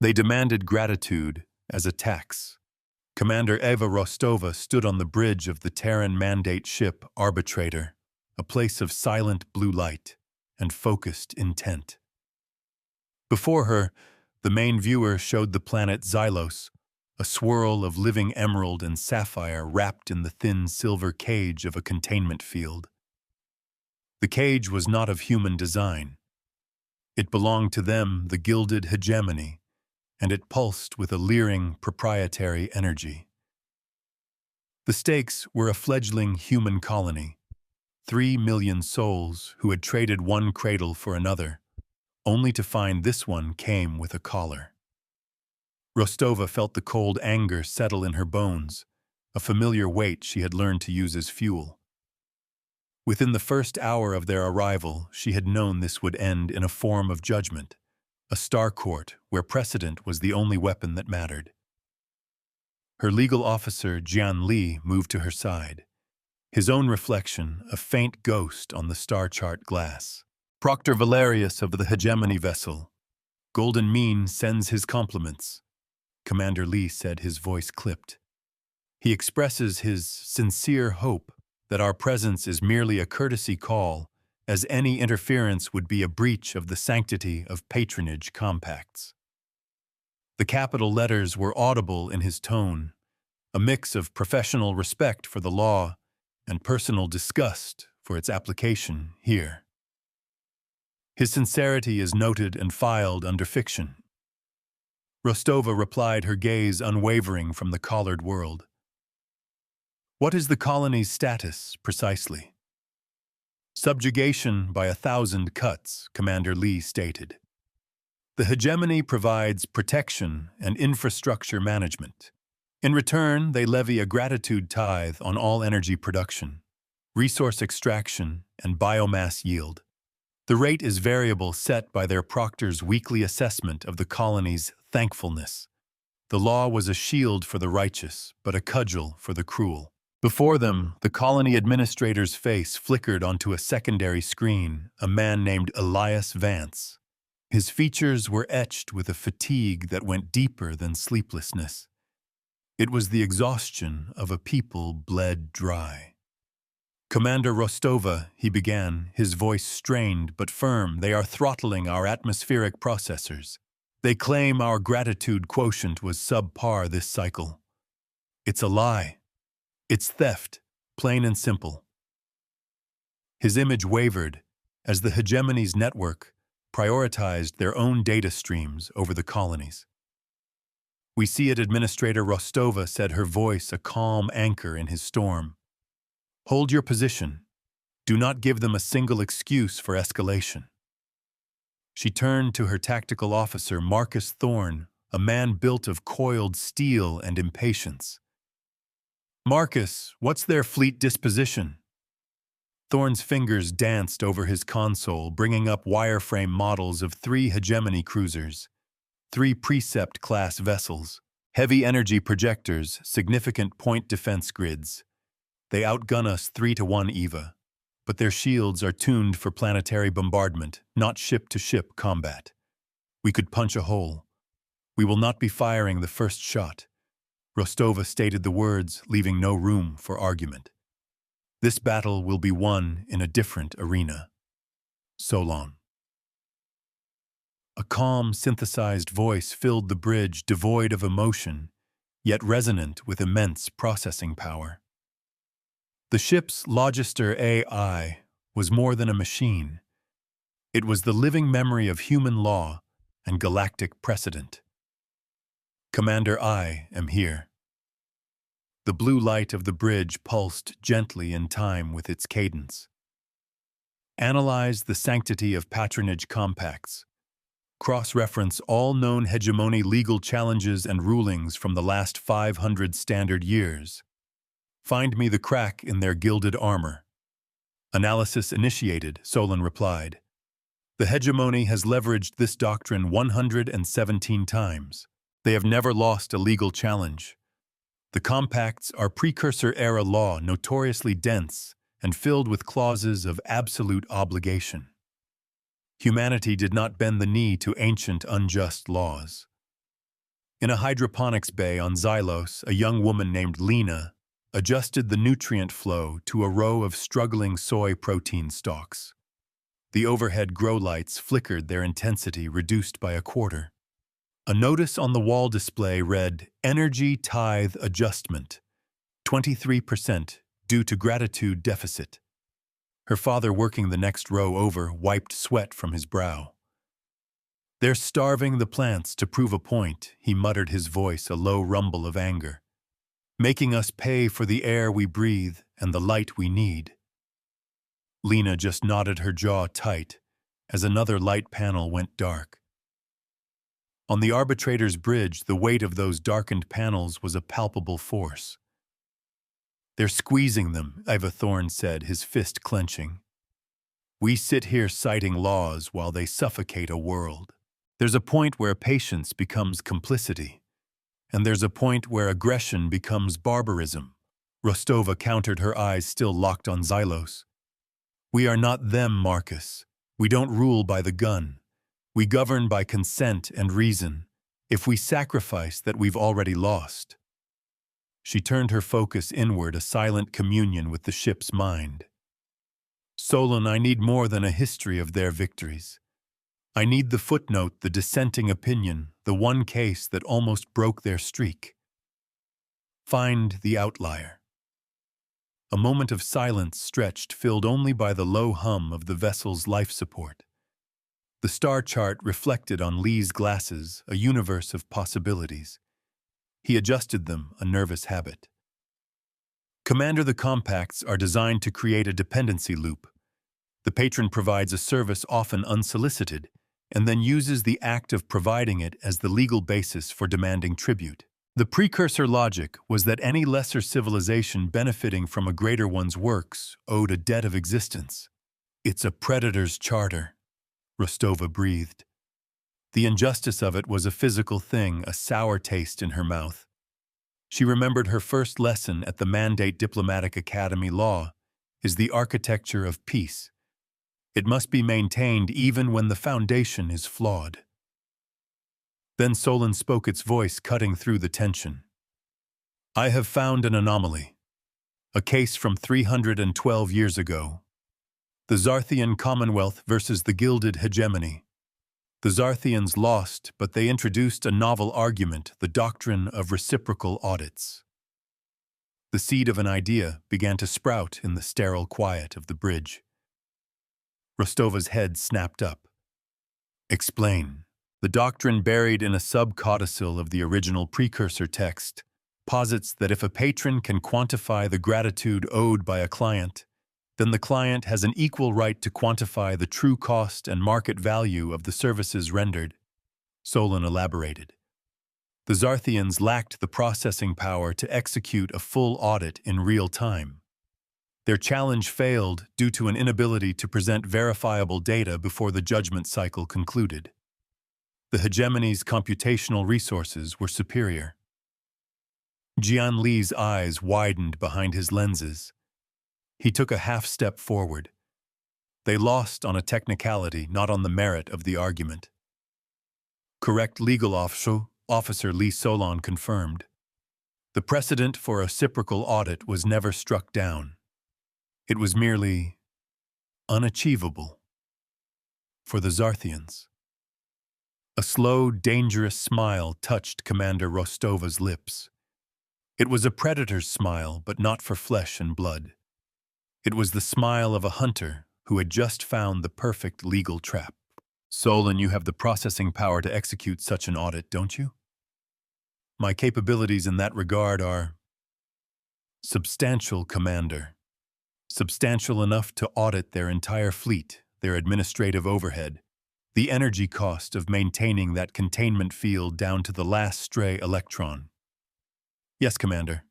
They demanded gratitude as a tax. Commander Eva Rostova stood on the bridge of the Terran Mandate ship Arbitrator, a place of silent blue light and focused intent. Before her, the main viewer showed the planet Xylos, a swirl of living emerald and sapphire wrapped in the thin silver cage of a containment field. The cage was not of human design. It belonged to them, the gilded hegemony, and it pulsed with a leering, proprietary energy. The stakes were a fledgling human colony, 3 million souls who had traded one cradle for another, only to find this one came with a collar. Rostova felt the cold anger settle in her bones, a familiar weight she had learned to use as fuel. Within the first hour of their arrival, she had known this would end in a form of judgment, a star court where precedent was the only weapon that mattered. Her legal officer, Jian Li, moved to her side, his own reflection a faint ghost on the star chart glass. Proctor Valerius of the hegemony vessel. Golden Mean sends his compliments, Commander Li said, his voice clipped. He expresses his sincere hope that our presence is merely a courtesy call, as any interference would be a breach of the sanctity of patronage compacts. The capital letters were audible in his tone, a mix of professional respect for the law and personal disgust for its application here. His sincerity is noted and filed under fiction. Rostova replied, her gaze unwavering from the collared world. What is the colony's status, precisely? Subjugation by 1,000 cuts, Commander Li stated. The hegemony provides protection and infrastructure management. In return, they levy a gratitude tithe on all energy production, resource extraction, and biomass yield. The rate is variable, set by their proctor's weekly assessment of the colony's thankfulness. The law was a shield for the righteous, but a cudgel for the cruel. Before them, the colony administrator's face flickered onto a secondary screen, a man named Elias Vance. His features were etched with a fatigue that went deeper than sleeplessness. It was the exhaustion of a people bled dry. Commander Rostova, he began, his voice strained but firm, they are throttling our atmospheric processors. They claim our gratitude quotient was subpar this cycle. It's a lie. It's theft, plain and simple. His image wavered as the hegemony's network prioritized their own data streams over the colony's. We see it, Administrator Rostova said, her voice a calm anchor in his storm. Hold your position. Do not give them a single excuse for escalation. She turned to her tactical officer, Marcus Thorne, a man built of coiled steel and impatience. Marcus, what's their fleet disposition? Thorne's fingers danced over his console, bringing up wireframe models of 3 hegemony cruisers, 3 Precept-class vessels, heavy energy projectors, significant point defense grids. They outgun us 3-to-1 EVA, but their shields are tuned for planetary bombardment, not ship-to-ship combat. We could punch a hole. We will not be firing the first shot. Rostova stated the words, leaving no room for argument. This battle will be won in a different arena. So long. A calm, synthesized voice filled the bridge, devoid of emotion, yet resonant with immense processing power. The ship's Logister AI was more than a machine. It was the living memory of human law and galactic precedent. Commander, I am here. The blue light of the bridge pulsed gently in time with its cadence. Analyze the sanctity of patronage compacts. Cross-reference all known hegemony legal challenges and rulings from the last 500 standard years. Find me the crack in their gilded armor. Analysis initiated, Solon replied. The hegemony has leveraged this doctrine 117 times. They have never lost a legal challenge. The compacts are precursor-era law, notoriously dense and filled with clauses of absolute obligation. Humanity did not bend the knee to ancient unjust laws. In a hydroponics bay on Xylos, a young woman named Lena adjusted the nutrient flow to a row of struggling soy protein stalks. The overhead grow lights flickered, their intensity reduced by a quarter. A notice on the wall display read, "Energy Tithe Adjustment, 23% due to gratitude deficit." Her father, working the next row over, wiped sweat from his brow. "They're starving the plants to prove a point," he muttered, his voice a low rumble of anger. "Making us pay for the air we breathe and the light we need." Lena just nodded, her jaw tight, as another light panel went dark. On the arbitrator's bridge, the weight of those darkened panels was a palpable force. "They're squeezing them," Iva Thorne said, his fist clenching. "We sit here citing laws while they suffocate a world. There's a point where patience becomes complicity, and there's a point where aggression becomes barbarism." Rostova countered, her eyes still locked on Xylos. "We are not them, Marcus. We don't rule by the gun. We govern by consent and reason. If we sacrifice that, we've already lost." She turned her focus inward, a silent communion with the ship's mind. "Solon, I need more than a history of their victories. I need the footnote, the dissenting opinion, the one case that almost broke their streak. Find the outlier." A moment of silence stretched, filled only by the low hum of the vessel's life support. The star chart reflected on Lee's glasses a universe of possibilities. He adjusted them, a nervous habit. "Commander, the compacts are designed to create a dependency loop. The patron provides a service often unsolicited, and then uses the act of providing it as the legal basis for demanding tribute. The precursor logic was that any lesser civilization benefiting from a greater one's works owed a debt of existence." "It's a predator's charter," Rostova breathed. The injustice of it was a physical thing, a sour taste in her mouth. She remembered her first lesson at the Mandate Diplomatic Academy. Law is the architecture of peace. It must be maintained even when the foundation is flawed. Then Solon spoke, its voice cutting through the tension. "I have found an anomaly. A case from 312 years ago. The Zarthian Commonwealth versus the Gilded Hegemony. The Zarthians lost, but they introduced a novel argument, the doctrine of reciprocal audits." The seed of an idea began to sprout in the sterile quiet of the bridge. Rostova's head snapped up. "Explain." "The doctrine, buried in a subcodicil of the original precursor text, posits that if a patron can quantify the gratitude owed by a client, then the client has an equal right to quantify the true cost and market value of the services rendered." Solon elaborated. "The Zarthians lacked the processing power to execute a full audit in real time. Their challenge failed due to an inability to present verifiable data before the judgment cycle concluded. The hegemony's computational resources were superior." Jian Li's eyes widened behind his lenses. He took a half-step forward. "They lost on a technicality, not on the merit of the argument." "Correct, legal officer Lee Solon confirmed. The precedent for a reciprocal audit was never struck down. It was merely unachievable for the Zarthians." A slow, dangerous smile touched Commander Rostova's lips. It was a predator's smile, but not for flesh and blood. It was the smile of a hunter who had just found the perfect legal trap. "Solon, you have the processing power to execute such an audit, don't you?" "My capabilities in that regard are substantial, Commander. Substantial enough to audit their entire fleet, their administrative overhead, the energy cost of maintaining that containment field down to the last stray electron." "Yes, Commander.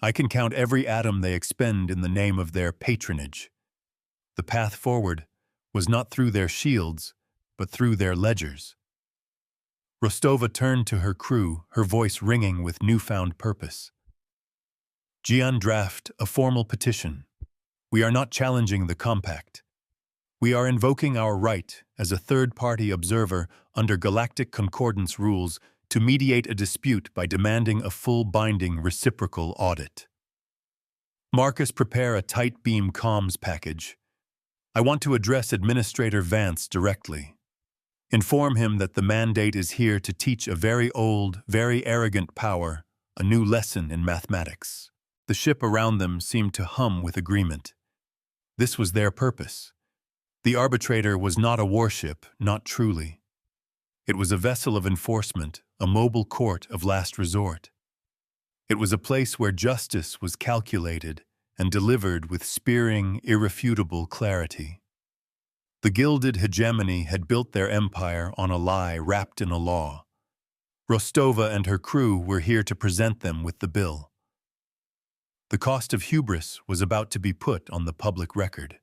I can count every atom they expend in the name of their patronage. The path forward was not through their shields, but through their ledgers." Rostova turned to her crew, her voice ringing with newfound purpose. "Jian, draft a formal petition. We are not challenging the compact. We are invoking our right, as a third-party observer under Galactic Concordance rules, to mediate a dispute by demanding a full binding reciprocal audit. Marcus, prepare a tight beam comms package. I want to address Administrator Vance directly. Inform him that the mandate is here to teach a very old, very arrogant power a new lesson in mathematics. The ship around them seemed to hum with agreement. This was their purpose. The arbitrator was not a warship, not truly. It was a vessel of enforcement, a mobile court of last resort. It was a place where justice was calculated and delivered with spearing, irrefutable clarity. The gilded hegemony had built their empire on a lie wrapped in a law. Rostova and her crew were here to present them with the bill. The cost of hubris was about to be put on the public record.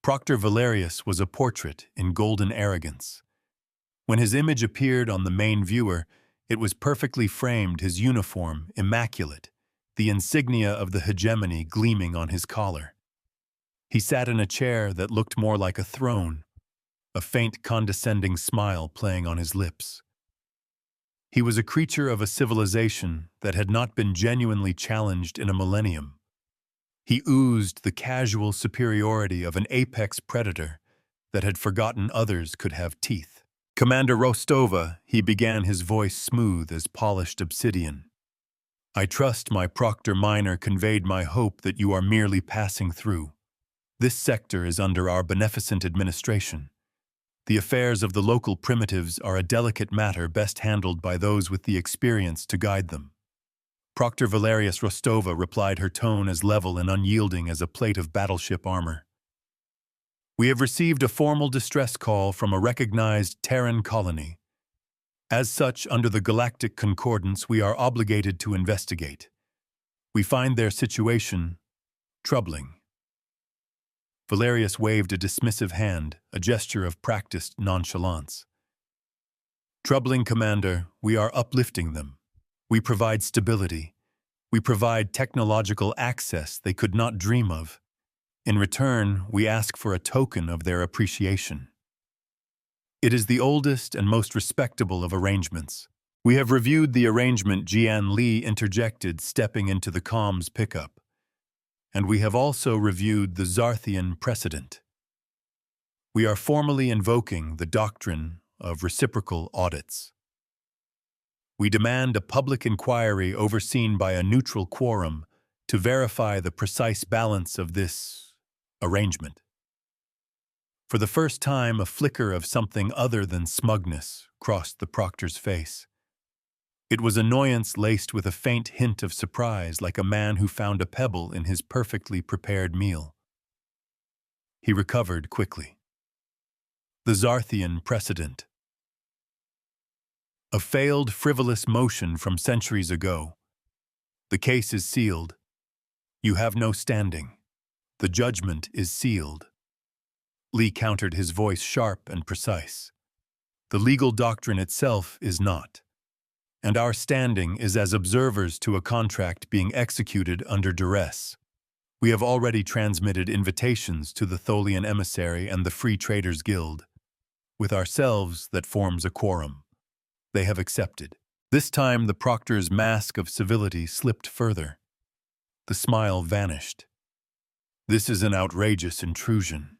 Proctor Valerius was a portrait in golden arrogance. When his image appeared on the main viewer, it was perfectly framed, his uniform immaculate, the insignia of the hegemony gleaming on his collar. He sat in a chair that looked more like a throne, a faint condescending smile playing on his lips. He was a creature of a civilization that had not been genuinely challenged in a millennium. He oozed the casual superiority of an apex predator that had forgotten others could have teeth. Commander Rostova, he began, his voice smooth as polished obsidian. I trust my Proctor Minor conveyed my hope that you are merely passing through. This sector is under our beneficent administration. The affairs of the local primitives are a delicate matter best handled by those with the experience to guide them. Proctor Valerius Rostova replied, her tone as level and unyielding as a plate of battleship armor. We have received a formal distress call from a recognized Terran colony. As such, under the Galactic Concordance, we are obligated to investigate. We find their situation troubling. Valerius waved a dismissive hand, a gesture of practiced nonchalance. Troubling, Commander, we are uplifting them. We provide stability. We provide technological access they could not dream of. In return, we ask for a token of their appreciation. It is the oldest and most respectable of arrangements. We have reviewed the arrangement, Jian Li interjected, stepping into the comms pickup. And we have also reviewed the Zarthian precedent. We are formally invoking the doctrine of reciprocal audits. We demand a public inquiry overseen by a neutral quorum to verify the precise balance of this arrangement. For the first time, a flicker of something other than smugness crossed the proctor's face. It was annoyance laced with a faint hint of surprise, like a man who found a pebble in his perfectly prepared meal. He recovered quickly. The Zarthian precedent. A failed, frivolous motion from centuries ago. The case is sealed. You have no standing. The judgment is sealed. Li countered, his voice sharp and precise. The legal doctrine itself is not. And our standing is as observers to a contract being executed under duress. We have already transmitted invitations to the Tholian emissary and the Free Traders Guild. With ourselves, that forms a quorum. They have accepted. This time the proctor's mask of civility slipped further. The smile vanished. This is an outrageous intrusion.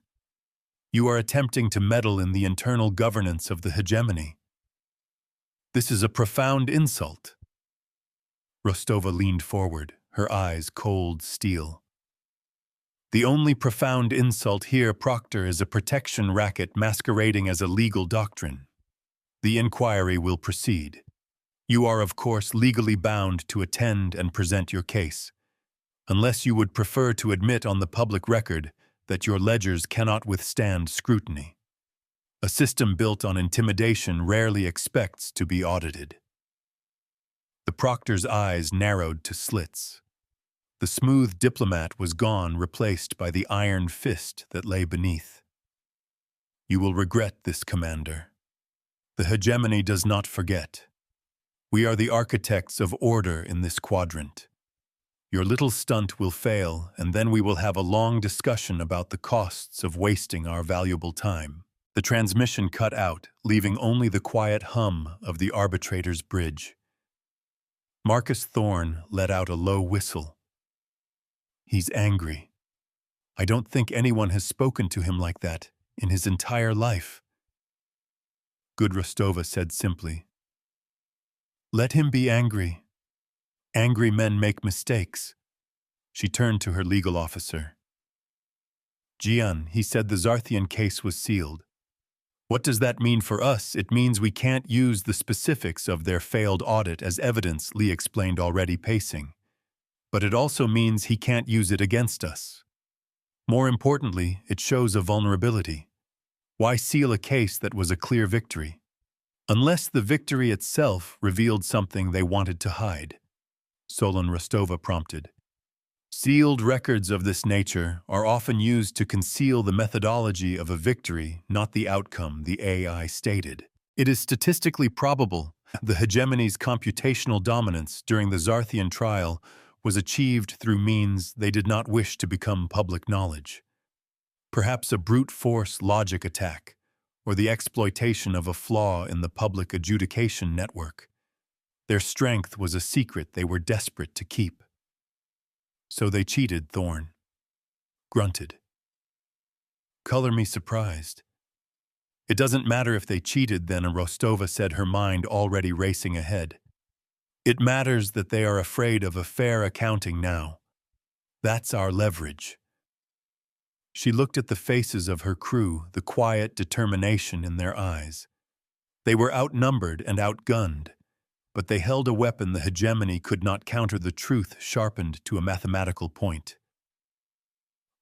You are attempting to meddle in the internal governance of the hegemony. This is a profound insult. Rostova leaned forward, her eyes cold steel. The only profound insult here, Proctor, is a protection racket masquerading as a legal doctrine. The inquiry will proceed. You are, of course, legally bound to attend and present your case, unless you would prefer to admit on the public record that your ledgers cannot withstand scrutiny. A system built on intimidation rarely expects to be audited. The proctor's eyes narrowed to slits. The smooth diplomat was gone, replaced by the iron fist that lay beneath. You will regret this, Commander. The hegemony does not forget. We are the architects of order in this quadrant. Your little stunt will fail, and then we will have a long discussion about the costs of wasting our valuable time. The transmission cut out, leaving only the quiet hum of the arbitrator's bridge. Marcus Thorne let out a low whistle. He's angry. I don't think anyone has spoken to him like that in his entire life. Good Rostova said simply. Let him be angry. Angry men make mistakes. She turned to her legal officer. Gian, he said the Zarthian case was sealed. What does that mean for us? It means we can't use the specifics of their failed audit as evidence, Lee explained, already pacing. But it also means he can't use it against us. More importantly, it shows a vulnerability. Why seal a case that was a clear victory? Unless the victory itself revealed something they wanted to hide. Solon Rostova prompted. Sealed records of this nature are often used to conceal the methodology of a victory, not the outcome, the AI stated. It is statistically probable the hegemony's computational dominance during the Zarthian trial was achieved through means they did not wish to become public knowledge. Perhaps a brute force logic attack, or the exploitation of a flaw in the public adjudication network. Their strength was a secret they were desperate to keep. So they cheated, Thorne grunted. Color me surprised. It doesn't matter if they cheated then, Rostova said, her mind already racing ahead. It matters that they are afraid of a fair accounting now. That's our leverage. She looked at the faces of her crew, the quiet determination in their eyes. They were outnumbered and outgunned, but they held a weapon the hegemony could not counter, the truth sharpened to a mathematical point.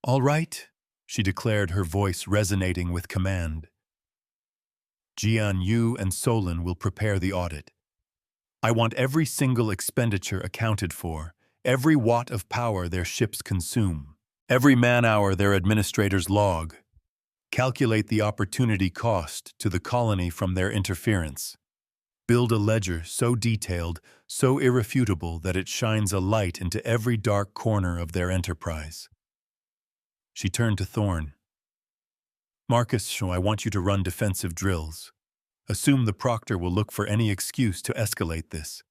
All right, she declared, her voice resonating with command. Gian, you and Solon will prepare the audit. I want every single expenditure accounted for, every watt of power their ships consume, every man-hour their administrators log. Calculate the opportunity cost to the colony from their interference. Build a ledger so detailed, so irrefutable that it shines a light into every dark corner of their enterprise. She turned to Thorne. Marcus, I want you to run defensive drills. Assume the proctor will look for any excuse to escalate this.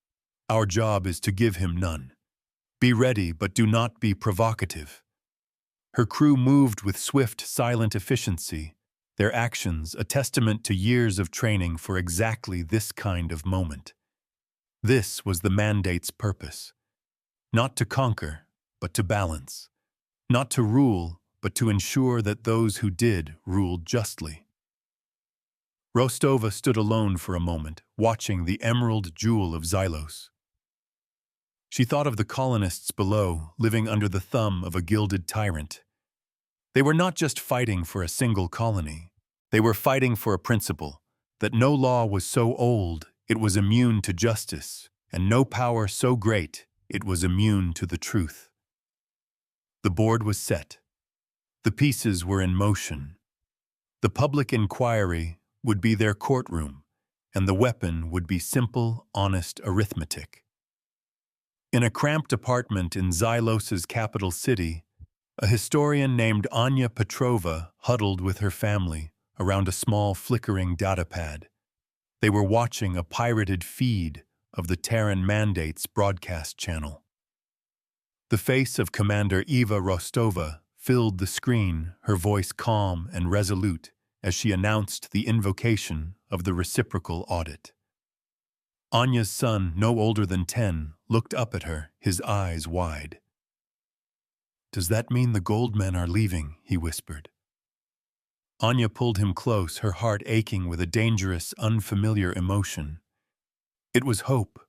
Our job is to give him none. Be ready, but do not be provocative. Her crew moved with swift, silent efficiency, their actions a testament to years of training for exactly this kind of moment. This was the mandate's purpose. Not to conquer, but to balance. Not to rule, but to ensure that those who did ruled justly. Rostova stood alone for a moment, watching the emerald jewel of Xylos. She thought of the colonists below, living under the thumb of a gilded tyrant. They were not just fighting for a single colony. They were fighting for a principle, that no law was so old it was immune to justice, and no power so great it was immune to the truth. The board was set. The pieces were in motion. The public inquiry would be their courtroom, and the weapon would be simple, honest arithmetic. In a cramped apartment in Xylos's capital city, a historian named Anya Petrova huddled with her family around a small flickering datapad. They were watching a pirated feed of the Terran Mandate's broadcast channel. The face of Commander Eva Rostova filled the screen, her voice calm and resolute as she announced the invocation of the reciprocal audit. Anya's son, no older than 10, looked up at her, his eyes wide. Does that mean the gold men are leaving? He whispered. Anya pulled him close, her heart aching with a dangerous, unfamiliar emotion. It was hope.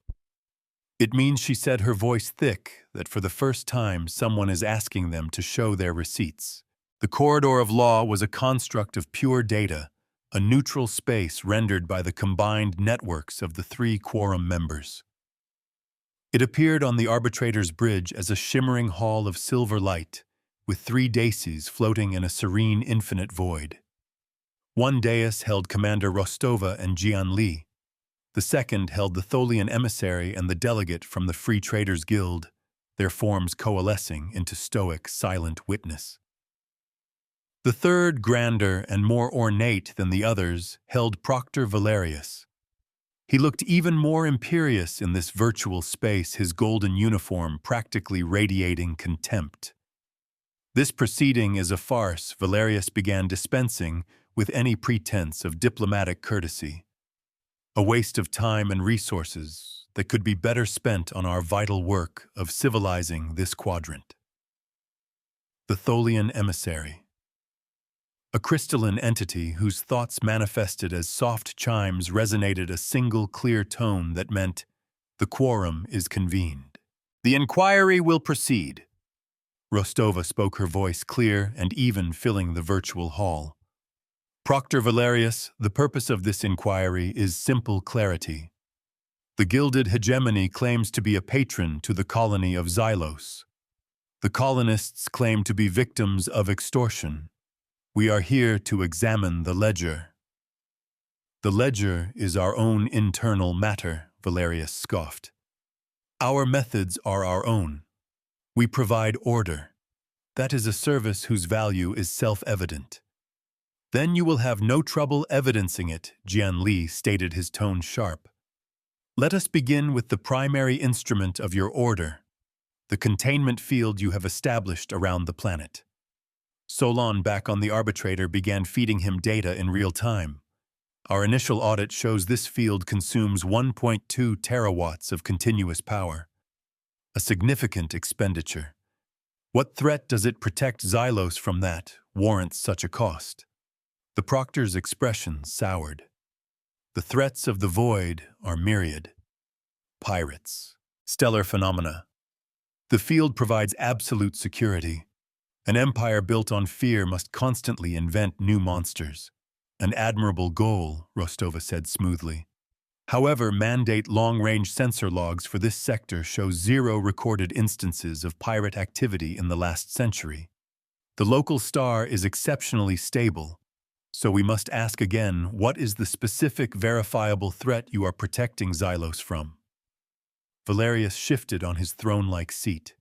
It means, she said, her voice thick, that for the first time someone is asking them to show their receipts. The corridor of law was a construct of pure data, a neutral space rendered by the combined networks of the 3 quorum members. It appeared on the arbitrator's bridge as a shimmering hall of silver light, with 3 daises floating in a serene infinite void. One dais held Commander Rostova and Jian Li. The second held the Tholian emissary and the delegate from the Free Traders Guild, their forms coalescing into stoic, silent witness. The third, grander and more ornate than the others, held Proctor Valerius. He looked even more imperious in this virtual space, his golden uniform practically radiating contempt. This proceeding is a farce, Valerius began dispensing with any pretense of diplomatic courtesy. A waste of time and resources that could be better spent on our vital work of civilizing this quadrant. The Tholian Emissary. A crystalline entity whose thoughts manifested as soft chimes resonated a single clear tone that meant, "The quorum is convened. The inquiry will proceed." Rostova spoke, her voice clear and even, filling the virtual hall. "Proctor Valerius, the purpose of this inquiry is simple clarity. The gilded hegemony claims to be a patron to the colony of Xylos. The colonists claim to be victims of extortion. We are here to examine the ledger." "The ledger is our own internal matter," Valerius scoffed. "Our methods are our own. We provide order. That is a service whose value is self-evident." "Then you will have no trouble evidencing it," Jian Li stated, his tone sharp. "Let us begin with the primary instrument of your order, the containment field you have established around the planet." Solon, back on the arbitrator, began feeding him data in real time. "Our initial audit shows this field consumes 1.2 terawatts of continuous power. A significant expenditure. What threat does it protect Xylos from that warrants such a cost?" The proctor's expression soured. "The threats of the void are myriad. Pirates. Stellar phenomena. The field provides absolute security. An empire built on fear must constantly invent new monsters. An admirable goal," Rostova said smoothly. "However, mandate long-range sensor logs for this sector show 0 recorded instances of pirate activity in the last century. The local star is exceptionally stable, so we must ask again, what is the specific verifiable threat you are protecting Xylos from?" Valerius shifted on his throne-like seat.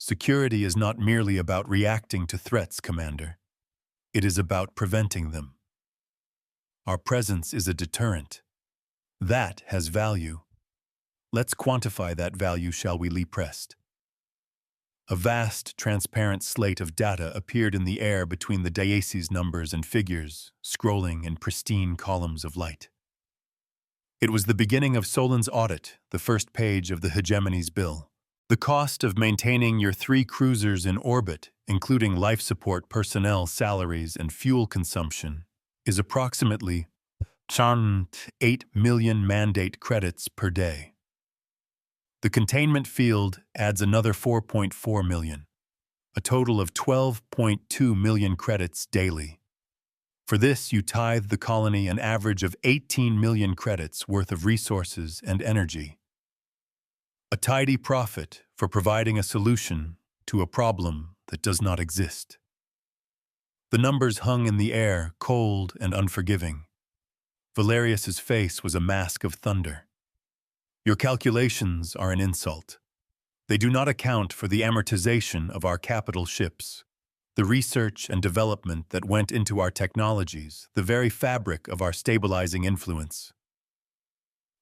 "Security is not merely about reacting to threats, Commander. It is about preventing them. Our presence is a deterrent. That has value. Let's quantify that value, shall we, Lee pressed. A vast, transparent slate of data appeared in the air between the dioceses numbers and figures, scrolling in pristine columns of light. It was the beginning of Solon's audit, the first page of the hegemony's bill. "The cost of maintaining your 3 cruisers in orbit, including life support personnel salaries and fuel consumption, is approximately 8 million mandate credits per day. The containment field adds another 4.4 million, a total of 12.2 million credits daily. For this, you tithe the colony an average of 18 million credits worth of resources and energy. A tidy profit for providing a solution to a problem that does not exist." The numbers hung in the air, cold and unforgiving. Valerius's face was a mask of thunder. "Your calculations are an insult. They do not account for the amortization of our capital ships, the research and development that went into our technologies, the very fabric of our stabilizing influence.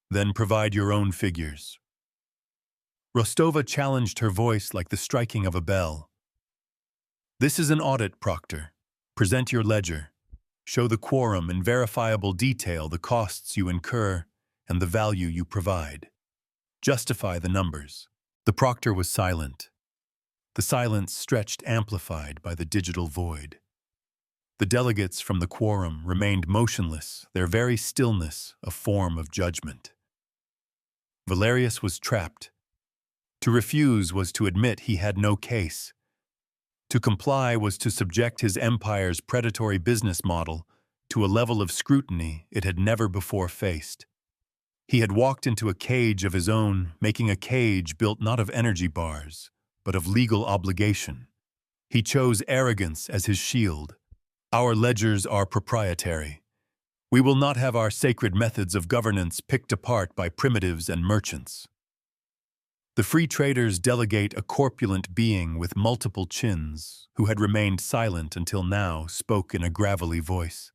Then provide your own figures." Rostova challenged, her voice like the striking of a bell. "This is an audit, Proctor. Present your ledger. Show the quorum in verifiable detail the costs you incur and the value you provide. Justify the numbers." The proctor was silent. The silence stretched, amplified by the digital void. The delegates from the quorum remained motionless, their very stillness a form of judgment. Valerius was trapped. To refuse was to admit he had no case. To comply was to subject his empire's predatory business model to a level of scrutiny it had never before faced. He had walked into a cage of his own, making a cage built not of energy bars, but of legal obligation. He chose arrogance as his shield. "Our ledgers are proprietary. We will not have our sacred methods of governance picked apart by primitives and merchants." The free traders delegate a corpulent being with multiple chins, who had remained silent until now, spoke in a gravelly voice.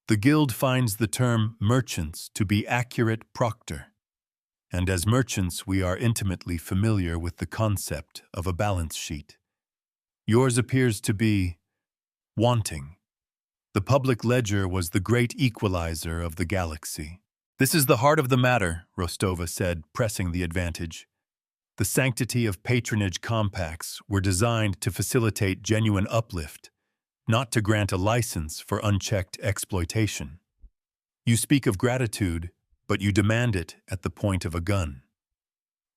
The guild finds the term merchants to be accurate proctor, and as merchants we are intimately familiar with the concept of a balance sheet. Yours appears to be wanting. The public ledger was the great equalizer of the galaxy. This is the heart of the matter, Rostova said, pressing the advantage. The sanctity of patronage compacts were designed to facilitate genuine uplift, not to grant a license for unchecked exploitation. You speak of gratitude, but you demand it at the point of a gun.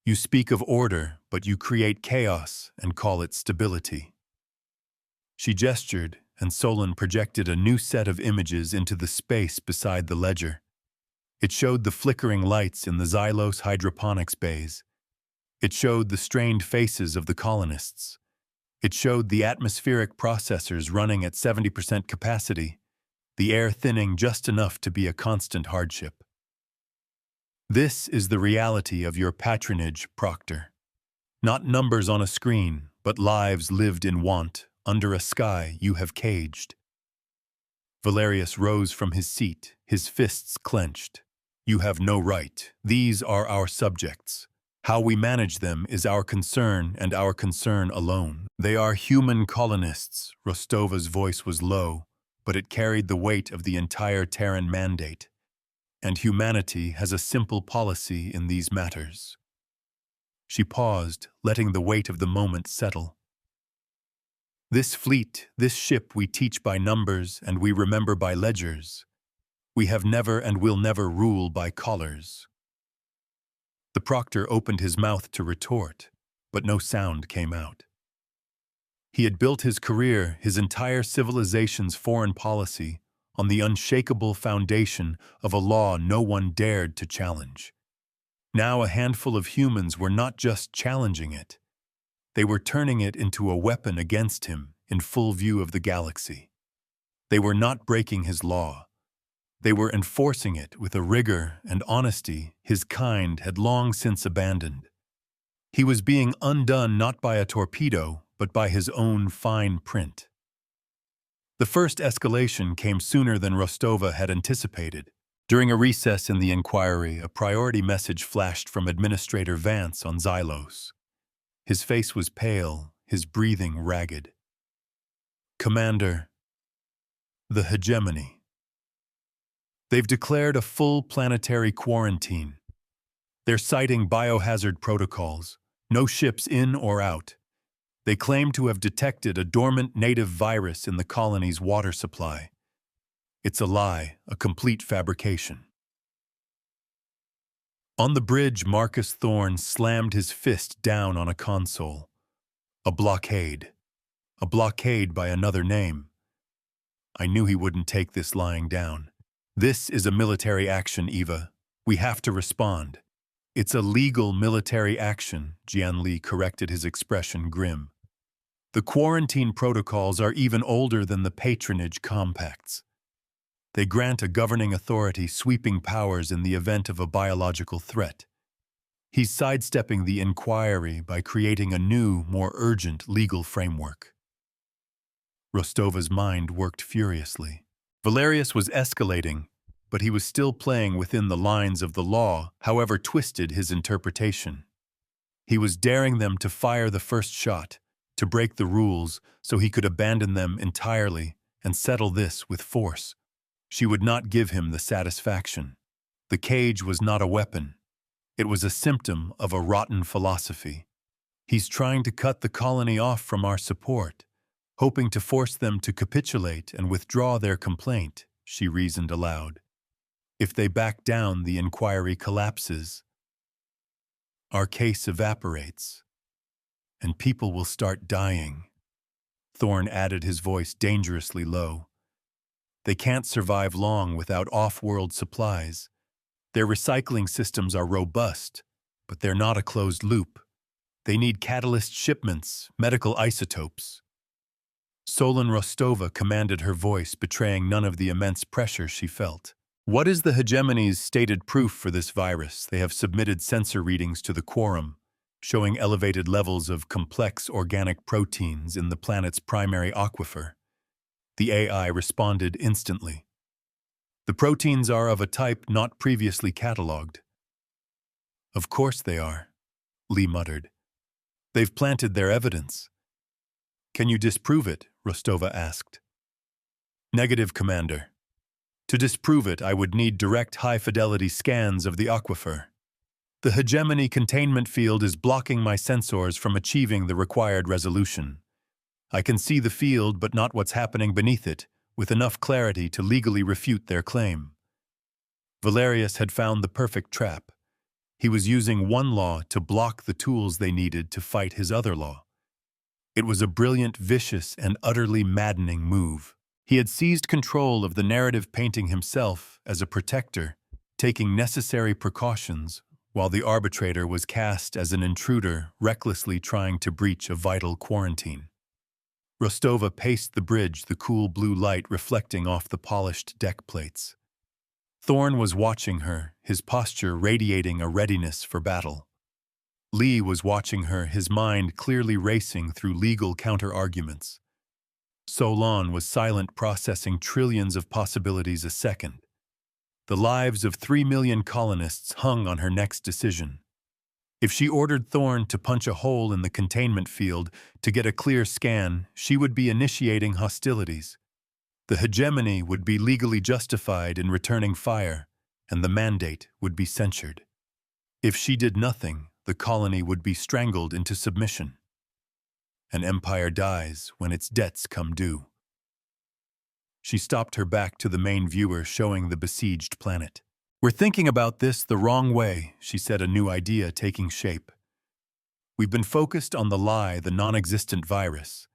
You speak of order, but you create chaos and call it stability. She gestured, and Solon projected a new set of images into the space beside the ledger. It showed the flickering lights in the Xylos hydroponics bays. It showed the strained faces of the colonists. It showed the atmospheric processors running at 70% capacity, the air thinning just enough to be a constant hardship. This is the reality of your patronage, Proctor. Not numbers on a screen, but lives lived in want, under a sky you have caged. Valerius rose from his seat, his fists clenched. You have no right. These are our subjects. How we manage them is our concern and our concern alone. They are human colonists. Rostova's voice was low, but it carried the weight of the entire Terran mandate. And humanity has a simple policy in these matters. She paused, letting the weight of the moment settle. This fleet, this ship we teach by numbers and we remember by ledgers. We have never and will never rule by collars. The proctor opened his mouth to retort, but no sound came out. He had built his career, his entire civilization's foreign policy, on the unshakable foundation of a law no one dared to challenge. Now a handful of humans were not just challenging it. They were turning it into a weapon against him in full view of the galaxy. They were not breaking his law. They were enforcing it with a rigor and honesty his kind had long since abandoned. He was being undone not by a torpedo, but by his own fine print. The first escalation came sooner than Rostova had anticipated. During a recess in the inquiry, a priority message flashed from Administrator Vance on Xylos. His face was pale, his breathing ragged. Commander, the hegemony. They've declared a full planetary quarantine. They're citing biohazard protocols, no ships in or out. They claim to have detected a dormant native virus in the colony's water supply. It's a lie, a complete fabrication. On the bridge, Marcus Thorne slammed his fist down on a console. A blockade. A blockade by another name. I knew he wouldn't take this lying down. This is a military action, Eva. We have to respond. It's a legal military action, Jianli corrected, his expression grim. The quarantine protocols are even older than the patronage compacts. They grant a governing authority sweeping powers in the event of a biological threat. He's sidestepping the inquiry by creating a new, more urgent legal framework. Rostova's mind worked furiously. Valerius was escalating, but he was still playing within the lines of the law, however twisted his interpretation. He was daring them to fire the first shot, to break the rules so he could abandon them entirely and settle this with force. She would not give him the satisfaction. The cage was not a weapon. It was a symptom of a rotten philosophy. He's trying to cut the colony off from our support, hoping to force them to capitulate and withdraw their complaint, she reasoned aloud. If they back down, the inquiry collapses. Our case evaporates, and people will start dying. Thorne added, his voice dangerously low. They can't survive long without off-world supplies. Their recycling systems are robust, but they're not a closed loop. They need catalyst shipments, medical isotopes. Solon Rostova commanded, her voice betraying none of the immense pressure she felt. What is the hegemony's stated proof for this virus? They have submitted sensor readings to the quorum. showing elevated levels of complex organic proteins in the planet's primary aquifer. The AI responded instantly. The proteins are of a type not previously catalogued. Of course they are, Lee muttered. They've planted their evidence. Can you disprove it? Rostova asked. Negative, Commander. To disprove it, I would need direct high-fidelity scans of the aquifer. The hegemony containment field is blocking my sensors from achieving the required resolution. I can see the field but not what's happening beneath it, with enough clarity to legally refute their claim. Valerius had found the perfect trap. He was using one law to block the tools they needed to fight his other law. It was a brilliant, vicious, and utterly maddening move. He had seized control of the narrative, painting himself as a protector, taking necessary precautions, while the arbitrator was cast as an intruder recklessly trying to breach a vital quarantine. Rostova paced the bridge, the cool blue light reflecting off the polished deck plates. Thorn was watching her, his posture radiating a readiness for battle. Lee was watching her, his mind clearly racing through legal counter-arguments. Solon was silent, processing trillions of possibilities a second. The lives of 3 million colonists hung on her next decision. If she ordered Thorn to punch a hole in the containment field to get a clear scan, she would be initiating hostilities. The hegemony would be legally justified in returning fire, and the mandate would be censured. If she did nothing, the colony would be strangled into submission. An empire dies when its debts come due. She stopped her back to the main viewer, showing the besieged planet. We're thinking about this the wrong way, she said, a new idea taking shape. We've been focused on the lie, the non-existent virus.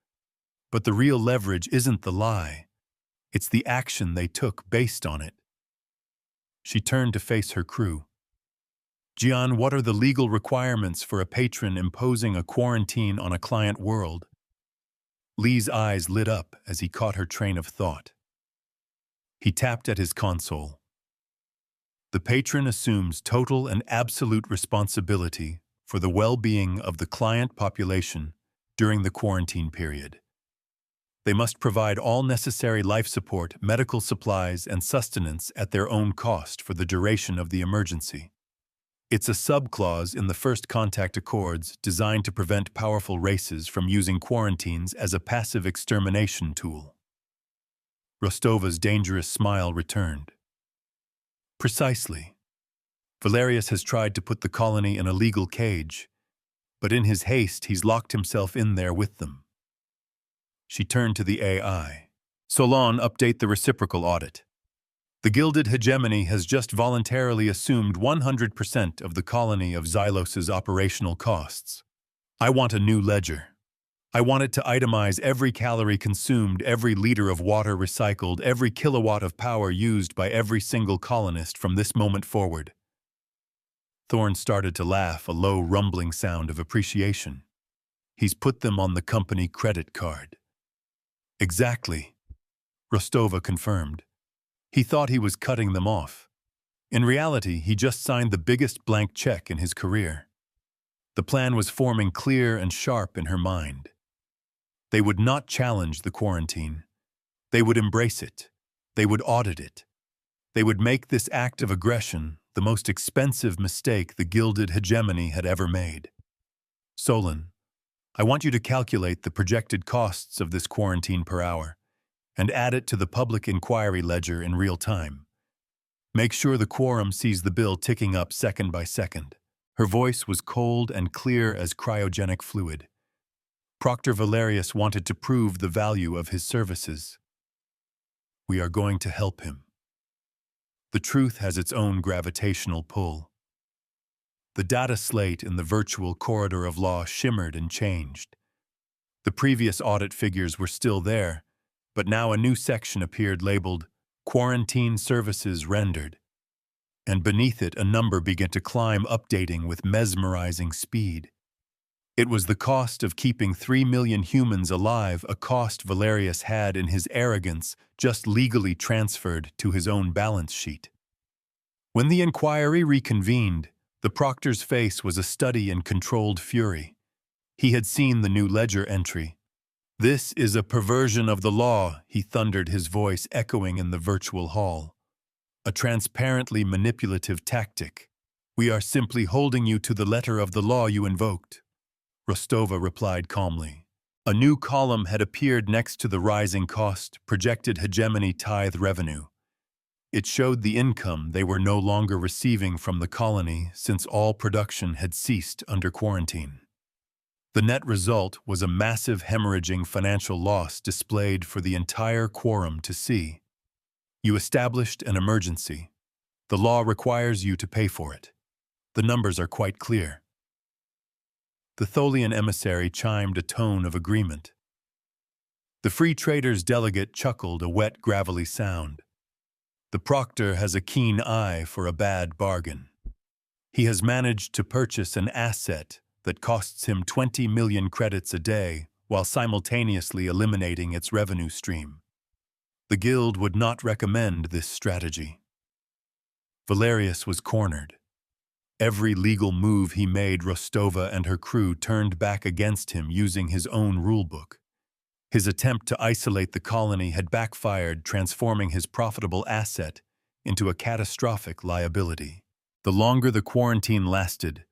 But the real leverage isn't the lie. It's the action they took based on it. She turned to face her crew. Gian, what are the legal requirements for a patron imposing a quarantine on a client world? Lee's eyes lit up as he caught her train of thought. He tapped at his console. The patron assumes total and absolute responsibility for the well-being of the client population during the quarantine period. They must provide all necessary life support, medical supplies, and sustenance at their own cost for the duration of the emergency. It's a subclause in the First Contact Accords designed to prevent powerful races from using quarantines as a passive extermination tool. Rostova's dangerous smile returned. Precisely. Valerius has tried to put the colony in a legal cage, but in his haste he's locked himself in there with them. She turned to the AI. Solon, update the reciprocal audit. The Gilded Hegemony has just voluntarily assumed 100% of the colony of Xylos's operational costs. I want a new ledger. I want it to itemize every calorie consumed, every liter of water recycled, every kilowatt of power used by every single colonist from this moment forward. Thorn started to laugh, a low rumbling sound of appreciation. He's put them on the company credit card. Exactly, Rostova confirmed. He thought he was cutting them off. In reality, he just signed the biggest blank check in his career. The plan was forming clear and sharp in her mind. They would not challenge the quarantine. They would embrace it. They would audit it. They would make this act of aggression the most expensive mistake the Gilded Hegemony had ever made. Solon, I want you to calculate the projected costs of this quarantine per hour and add it to the public inquiry ledger in real time. Make sure the quorum sees the bill ticking up second by second. Her voice was cold and clear as cryogenic fluid. Proctor Valerius wanted to prove the value of his services. We are going to help him. The truth has its own gravitational pull. The data slate in the virtual corridor of law shimmered and changed. The previous audit figures were still there, but now a new section appeared labeled Quarantine Services Rendered. And beneath it, a number began to climb, updating with mesmerizing speed. It was the cost of keeping 3 million humans alive, a cost Valerius had in his arrogance just legally transferred to his own balance sheet. When the inquiry reconvened, The proctor's face was a study in controlled fury. He had seen the new ledger entry. "This is a perversion of the law," he thundered, his voice echoing in the virtual hall. "A transparently manipulative tactic. We are simply holding you to the letter of the law you invoked." Rostova replied calmly. A new column had appeared next to the rising cost, projected hegemony tithe revenue. It showed the income they were no longer receiving from the colony since all production had ceased under quarantine. The net result was a massive hemorrhaging financial loss displayed for the entire quorum to see. "You established an emergency. The law requires you to pay for it. The numbers are quite clear." The Tholian emissary chimed a tone of agreement. The Free Traders delegate chuckled a wet, gravelly sound. "The proctor has a keen eye for a bad bargain. He has managed to purchase an asset that costs him 20 million credits a day while simultaneously eliminating its revenue stream. The guild would not recommend this strategy." Valerius was cornered. Every legal move he made, Rostova and her crew turned back against him using his own rulebook. His attempt to isolate the colony had backfired, transforming his profitable asset into a catastrophic liability. The longer the quarantine lasted,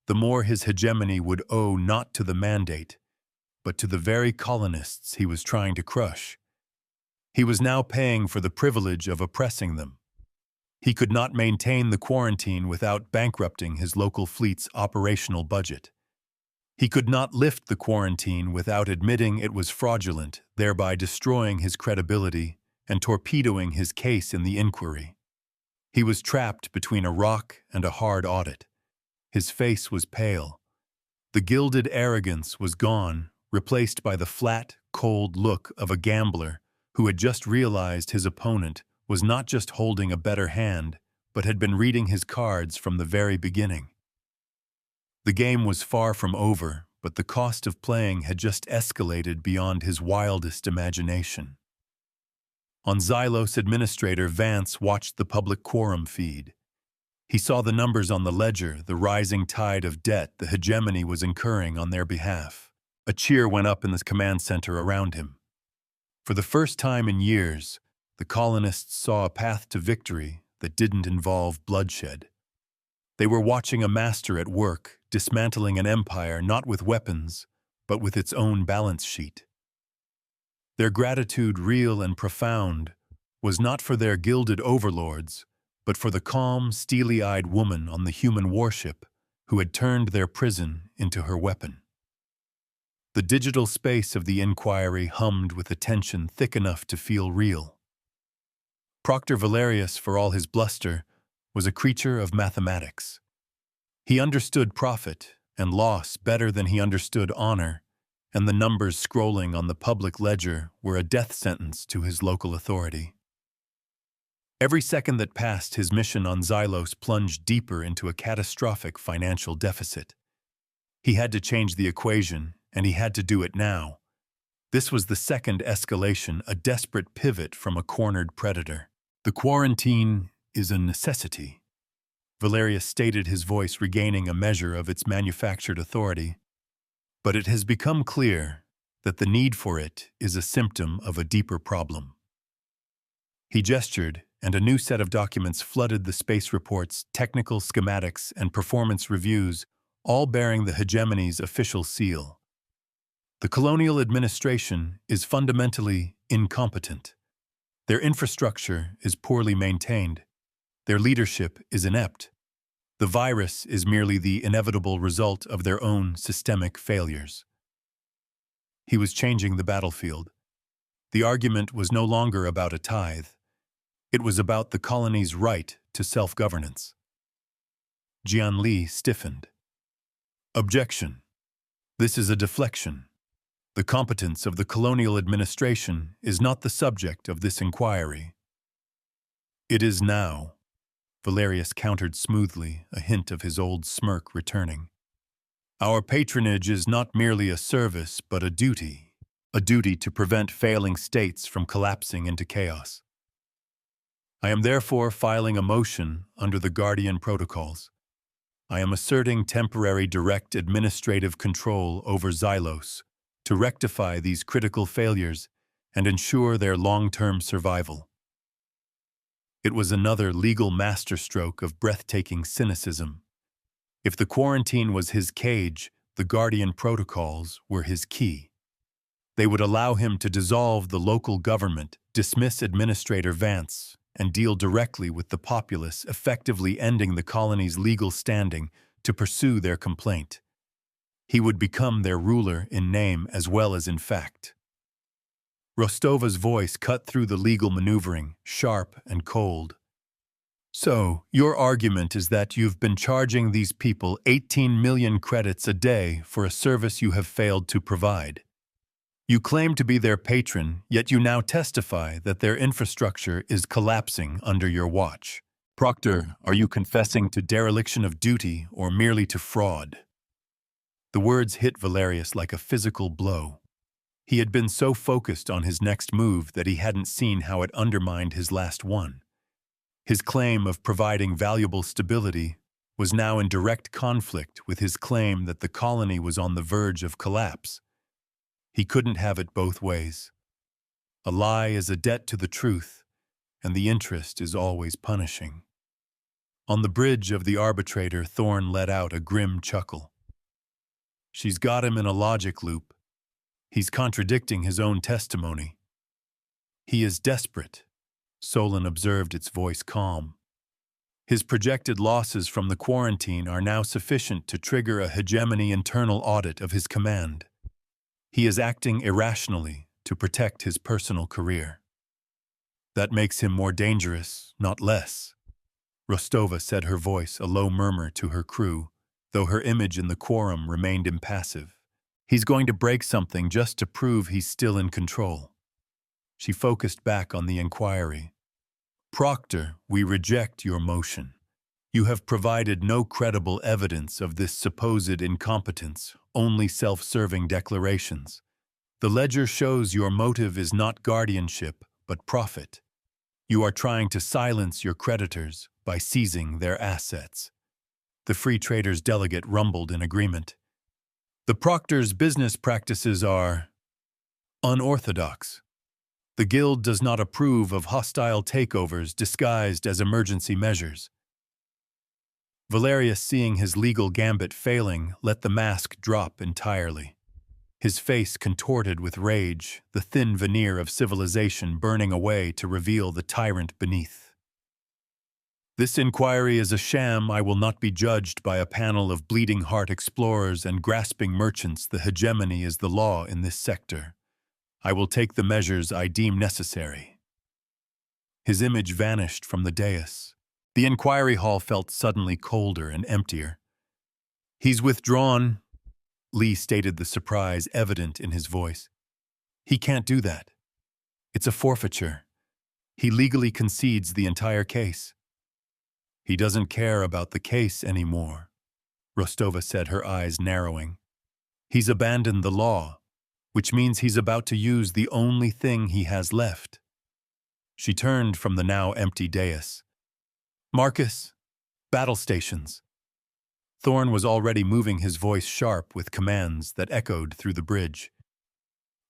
the more his hegemony would owe not to the mandate, but to the very colonists he was trying to crush. He was now paying for the privilege of oppressing them. He could not maintain the quarantine without bankrupting his local fleet's operational budget. He could not lift the quarantine without admitting it was fraudulent, thereby destroying his credibility and torpedoing his case in the inquiry. He was trapped between a rock and a hard audit. His face was pale. The gilded arrogance was gone, replaced by the flat, cold look of a gambler who had just realized his opponent was not just holding a better hand, but had been reading his cards from the very beginning. The game was far from over, but the cost of playing had just escalated beyond his wildest imagination. On Xylos, Administrator Vance watched the public quorum feed. He saw the numbers on the ledger, the rising tide of debt the hegemony was incurring on their behalf. A cheer went up in the command center around him. For the first time in years, the colonists saw a path to victory that didn't involve bloodshed. They were watching a master at work, dismantling an empire not with weapons, but with its own balance sheet. Their gratitude, real and profound, was not for their gilded overlords, but for the calm, steely-eyed woman on the human warship who had turned their prison into her weapon. The digital space of the inquiry hummed with a tension thick enough to feel real. Proctor Valerius, for all his bluster, was a creature of mathematics. He understood profit and loss better than he understood honor, and the numbers scrolling on the public ledger were a death sentence to his local authority. Every second that passed, his mission on Xylos plunged deeper into a catastrophic financial deficit. He had to change the equation, and he had to do it now. This was the second escalation, a desperate pivot from a cornered predator. "The quarantine is a necessity," Valerius stated, his voice regaining a measure of its manufactured authority. "But it has become clear that the need for it is a symptom of a deeper problem." He gestured, and a new set of documents flooded the space reports, technical schematics, and performance reviews, all bearing the hegemony's official seal. The colonial administration is fundamentally incompetent. Their infrastructure is poorly maintained. Their leadership is inept. The virus is merely the inevitable result of their own systemic failures. He was changing the battlefield. The argument was no longer about a tithe. It was about the colony's right to self-governance. Jian Li stiffened. "Objection. This is a deflection. The competence of the colonial administration is not the subject of this inquiry." "It is now," Valerius countered smoothly, a hint of his old smirk returning. "Our patronage is not merely a service, but a duty to prevent failing states from collapsing into chaos. I am therefore filing a motion under the Guardian Protocols. I am asserting temporary direct administrative control over Xylos to rectify these critical failures and ensure their long-term survival. It was another legal masterstroke of breathtaking cynicism. If the quarantine was his cage, the Guardian protocols were his key. They would allow him to dissolve the local government, dismiss Administrator Vance, and deal directly with the populace, effectively ending the colony's legal standing to pursue their complaint. He would become their ruler in name as well as in fact. Rostova's voice cut through the legal maneuvering, sharp and cold. So, your argument is that you've been charging these people 18 million credits a day for a service you have failed to provide. You claim to be their patron, yet you now testify that their infrastructure is collapsing under your watch. Proctor, are you confessing to dereliction of duty or merely to fraud? The words hit Valerius like a physical blow. He had been so focused on his next move that he hadn't seen how it undermined his last one. His claim of providing valuable stability was now in direct conflict with his claim that the colony was on the verge of collapse. He couldn't have it both ways. A lie is a debt to the truth, and the interest is always punishing. On the bridge of the arbitrator, Thorn let out a grim chuckle. She's got him in a logic loop. He's contradicting his own testimony. He is desperate, Solon observed, its voice calm. His projected losses from the quarantine are now sufficient to trigger a hegemony internal audit of his command. He is acting irrationally to protect his personal career. That makes him more dangerous, not less. Rostova said, her voice a low murmur to her crew, though her image in the quorum remained impassive. He's going to break something just to prove he's still in control. She focused back on the inquiry. Proctor, we reject your motion. You have provided no credible evidence of this supposed incompetence, only self-serving declarations. The ledger shows your motive is not guardianship, but profit. You are trying to silence your creditors by seizing their assets. The Free Traders delegate rumbled in agreement. The Proctor's business practices are unorthodox. The Guild does not approve of hostile takeovers disguised as emergency measures. Valerius, seeing his legal gambit failing, let the mask drop entirely. His face contorted with rage, the thin veneer of civilization burning away to reveal the tyrant beneath. This inquiry is a sham. I will not be judged by a panel of bleeding heart explorers and grasping merchants. The hegemony is the law in this sector. I will take the measures I deem necessary. His image vanished from the dais. The inquiry hall felt suddenly colder and emptier. He's withdrawn, Lee stated, the surprise evident in his voice. He can't do that. It's a forfeiture. He legally concedes the entire case. He doesn't care about the case anymore, Rostova said, her eyes narrowing. He's abandoned the law, which means he's about to use the only thing he has left. She turned from the now empty dais. Marcus, battle stations. Thorn was already moving, his voice sharp with commands that echoed through the bridge.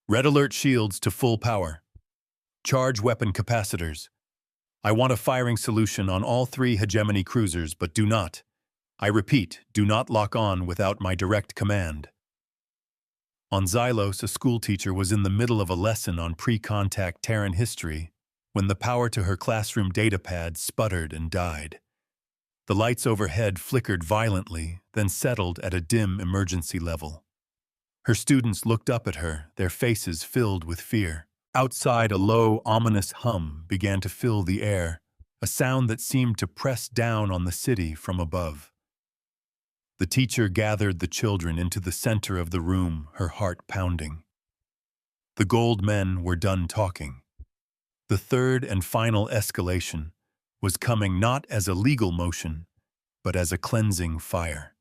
Red alert shields to full power. Charge weapon capacitors. I want a firing solution on all 3 hegemony cruisers, but do not, I repeat, do not lock on without my direct command. On Xylos, a schoolteacher was in the middle of a lesson on pre-contact Terran history when the power to her classroom datapad sputtered and died. The lights overhead flickered violently, then settled at a dim emergency level. Her students looked up at her, their faces filled with fear. Outside, a low, ominous hum began to fill the air, a sound that seemed to press down on the city from above. The teacher gathered the children into the center of the room, her heart pounding. The gold men were done talking. The third and final escalation was coming not as a legal motion, but as a cleansing fire.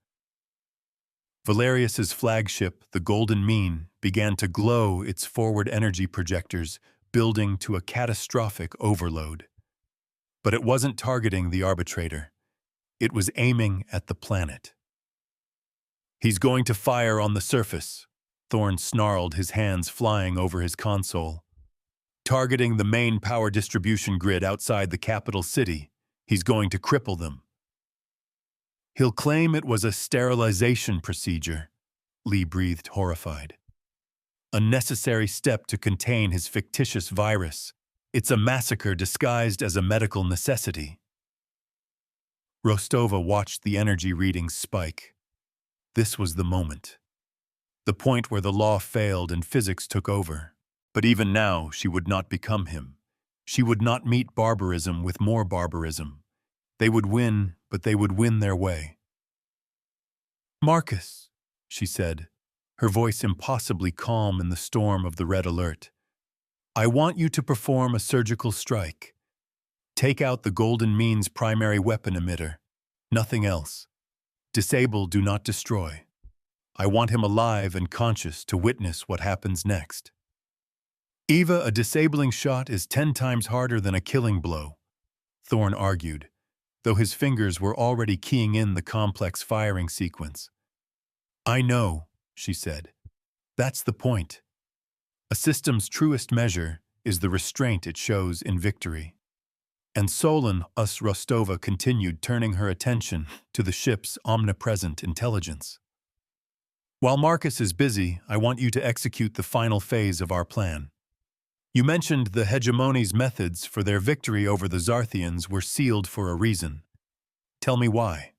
Valerius's flagship, the Golden Mean, began to glow, its forward energy projectors building to a catastrophic overload. But it wasn't targeting the arbitrator. It was aiming at the planet. He's going to fire on the surface. Thorn snarled, his hands flying over his console. Targeting the main power distribution grid outside the capital city, he's going to cripple them. He'll claim it was a sterilization procedure, Lee breathed, horrified. A necessary step to contain his fictitious virus. It's a massacre disguised as a medical necessity. Rostova watched the energy readings spike. This was the moment. The point where the law failed and physics took over. But even now, she would not become him. She would not meet barbarism with more barbarism. They would win, but they would win their way. "Marcus," she said, her voice impossibly calm in the storm of the red alert. "I want you to perform a surgical strike. Take out the Golden Mean's primary weapon emitter. Nothing else. Disable, do not destroy. I want him alive and conscious to witness what happens next." "Eva, a disabling shot is 10 times harder than a killing blow," Thorn argued, though his fingers were already keying in the complex firing sequence. "I know," she said. "That's the point. A system's truest measure is the restraint it shows in victory." And Solon Rostova continued, turning her attention to the ship's omnipresent intelligence. "While Marcus is busy, I want you to execute the final phase of our plan. You mentioned the hegemony's methods for their victory over the Zarthians were sealed for a reason. Tell me why."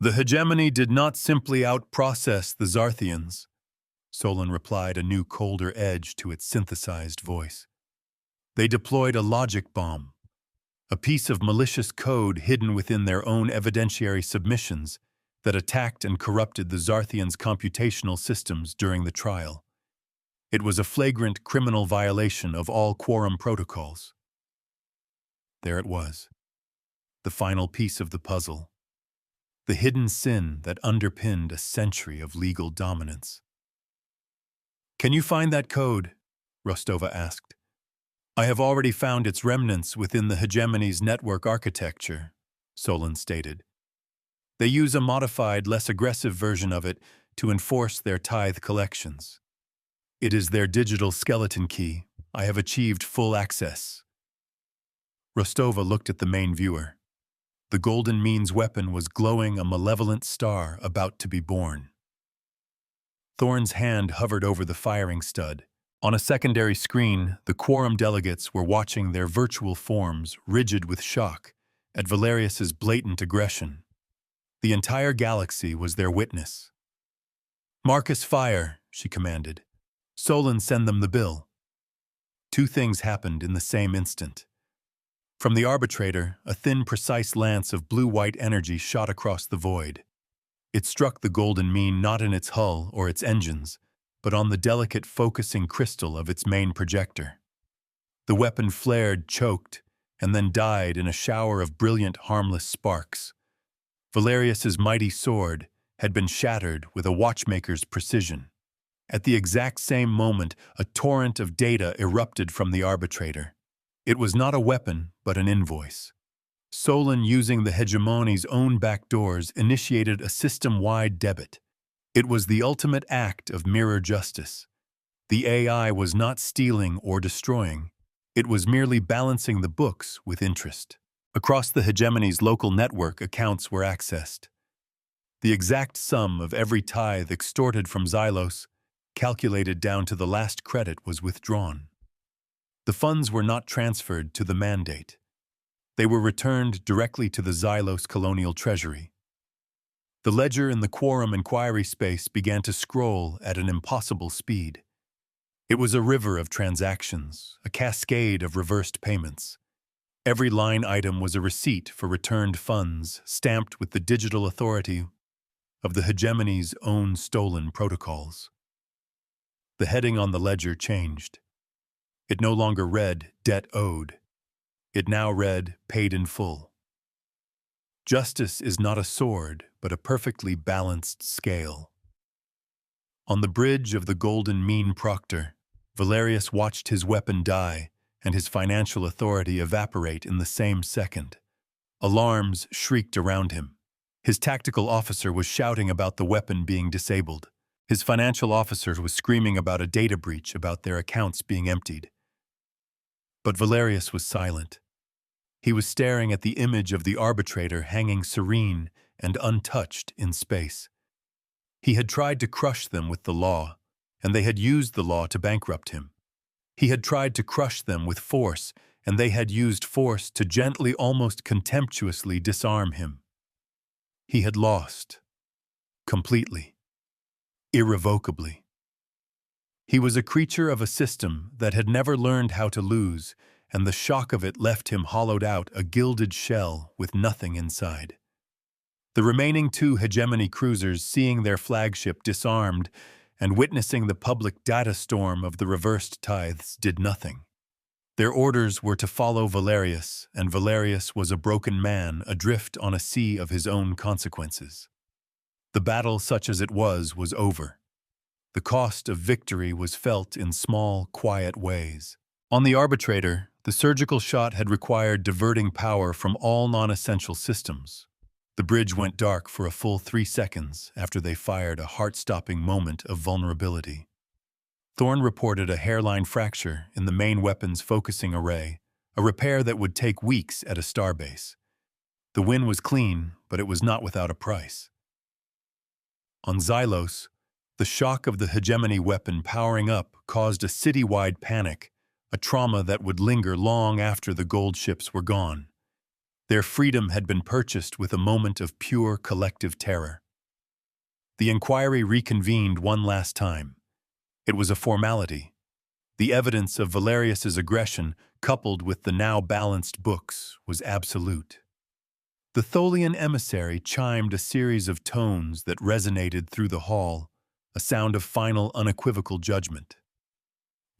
"The hegemony did not simply out-process the Zarthians," Solon replied, a new colder edge to its synthesized voice. "They deployed a logic bomb, a piece of malicious code hidden within their own evidentiary submissions that attacked and corrupted the Zarthians' computational systems during the trial. It was a flagrant criminal violation of all quorum protocols." There it was, the final piece of the puzzle, the hidden sin that underpinned a century of legal dominance. "Can you find that code?" Rostova asked. "I have already found its remnants within the hegemony's network architecture," Solon stated. "They use a modified, less aggressive version of it to enforce their tithe collections. It is their digital skeleton key. I have achieved full access." Rostova looked at the main viewer. The Golden Mean's weapon was glowing a malevolent star about to be born. Thorn's hand hovered over the firing stud. On a secondary screen, the quorum delegates were watching their virtual forms, rigid with shock, at Valerius's blatant aggression. The entire galaxy was their witness. "Marcus, fire," she commanded. "Solon, send them the bill." Two things happened in the same instant. From the arbitrator, a thin, precise lance of blue-white energy shot across the void. It struck the Golden Mean not in its hull or its engines, but on the delicate focusing crystal of its main projector. The weapon flared, choked, and then died in a shower of brilliant, harmless sparks. Valerius's mighty sword had been shattered with a watchmaker's precision. At the exact same moment, a torrent of data erupted from the arbitrator. It was not a weapon, but an invoice. Solon, using the hegemony's own backdoors, initiated a system-wide debit. It was the ultimate act of mirror justice. The AI was not stealing or destroying. It was merely balancing the books with interest. Across the hegemony's local network, accounts were accessed. The exact sum of every tithe extorted from Xylos, calculated down to the last credit, was withdrawn. The funds were not transferred to the mandate. They were returned directly to the Xylos colonial treasury. The ledger in the quorum inquiry space began to scroll at an impossible speed. It was a river of transactions, a cascade of reversed payments. Every line item was a receipt for returned funds, stamped with the digital authority of the hegemony's own stolen protocols. The heading on the ledger changed. It no longer read, "Debt owed." It now read, "Paid in full." Justice is not a sword, but a perfectly balanced scale. On the bridge of the Golden Mean Proctor, Valerius watched his weapon die and his financial authority evaporate in the same second. Alarms shrieked around him. His tactical officer was shouting about the weapon being disabled. His financial officer was screaming about a data breach, about their accounts being emptied. But Valerius was silent. He was staring at the image of the arbitrator hanging serene and untouched in space. He had tried to crush them with the law, and they had used the law to bankrupt him. He had tried to crush them with force, and they had used force to gently, almost contemptuously disarm him. He had lost. Completely. Irrevocably. He was a creature of a system that had never learned how to lose, and the shock of it left him hollowed out, a gilded shell with nothing inside. The remaining two hegemony cruisers, seeing their flagship disarmed and witnessing the public data storm of the reversed tithes, did nothing. Their orders were to follow Valerius, and Valerius was a broken man adrift on a sea of his own consequences. The battle, such as it was over. The cost of victory was felt in small, quiet ways. On the arbitrator, the surgical shot had required diverting power from all non-essential systems. The bridge went dark for a full 3 seconds after they fired a heart-stopping moment of vulnerability. Thorne reported a hairline fracture in the main weapon's focusing array, a repair that would take weeks at a starbase. The win was clean, but it was not without a price. On Xylos, the shock of the hegemony weapon powering up caused a city-wide panic, a trauma that would linger long after the gold ships were gone. Their freedom had been purchased with a moment of pure collective terror. The inquiry reconvened one last time. It was a formality. The evidence of Valerius's aggression, coupled with the now balanced books, was absolute. The Tholian emissary chimed a series of tones that resonated through the hall, a sound of final, unequivocal judgment.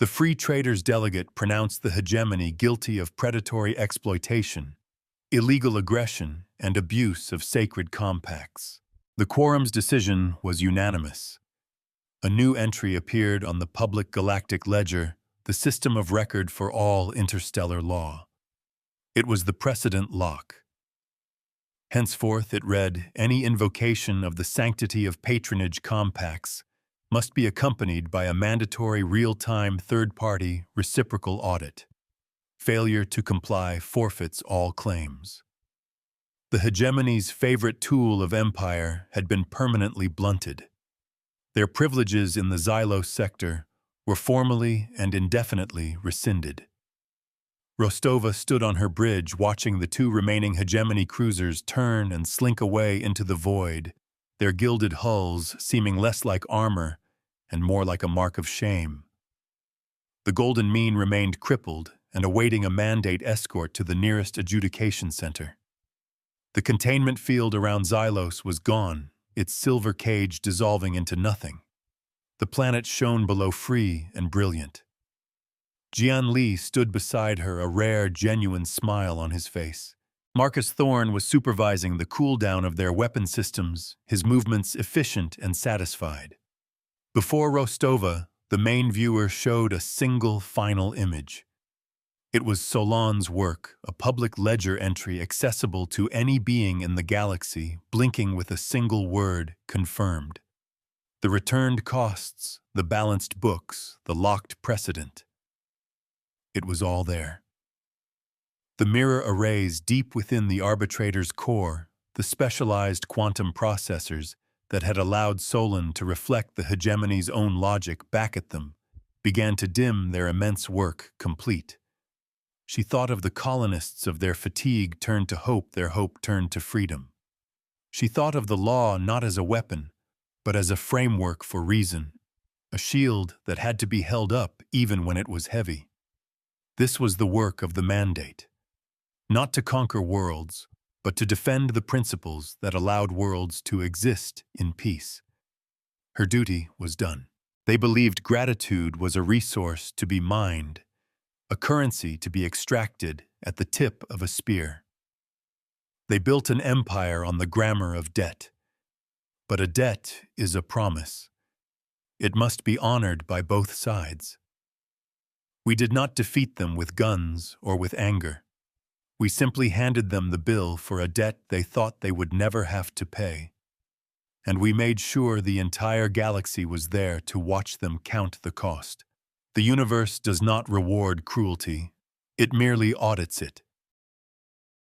The Free Traders delegate pronounced the hegemony guilty of predatory exploitation, illegal aggression, and abuse of sacred compacts. The quorum's decision was unanimous. A new entry appeared on the public galactic ledger, the system of record for all interstellar law. It was the precedent lock. Henceforth, it read, any invocation of the sanctity of patronage compacts must be accompanied by a mandatory real-time third-party reciprocal audit. Failure to comply forfeits all claims. The hegemony's favorite tool of empire had been permanently blunted. Their privileges in the Xylos sector were formally and indefinitely rescinded. Rostova stood on her bridge watching the two remaining hegemony cruisers turn and slink away into the void, their gilded hulls seeming less like armor and more like a mark of shame. The Golden Mean remained crippled and awaiting a mandate escort to the nearest adjudication center. The containment field around Xylos was gone, its silver cage dissolving into nothing. The planet shone below free and brilliant. Jian Li stood beside her, a rare, genuine smile on his face. Marcus Thorne was supervising the cool-down of their weapon systems, his movements efficient and satisfied. Before Rostova, the main viewer showed a single final image. It was Solon's work, a public ledger entry accessible to any being in the galaxy, blinking with a single word, confirmed. The returned costs, the balanced books, the locked precedent. It was all there. The mirror arrays deep within the arbitrator's core, the specialized quantum processors that had allowed Solon to reflect the hegemony's own logic back at them, began to dim their immense work complete. She thought of the colonists, of their fatigue turned to hope, their hope turned to freedom. She thought of the law not as a weapon, but as a framework for reason, a shield that had to be held up even when it was heavy. This was the work of the mandate. Not to conquer worlds, but to defend the principles that allowed worlds to exist in peace. Her duty was done. They believed gratitude was a resource to be mined, a currency to be extracted at the tip of a spear. They built an empire on the grammar of debt. But a debt is a promise. It must be honored by both sides. We did not defeat them with guns or with anger. We simply handed them the bill for a debt they thought they would never have to pay. And we made sure the entire galaxy was there to watch them count the cost. The universe does not reward cruelty. It merely audits it.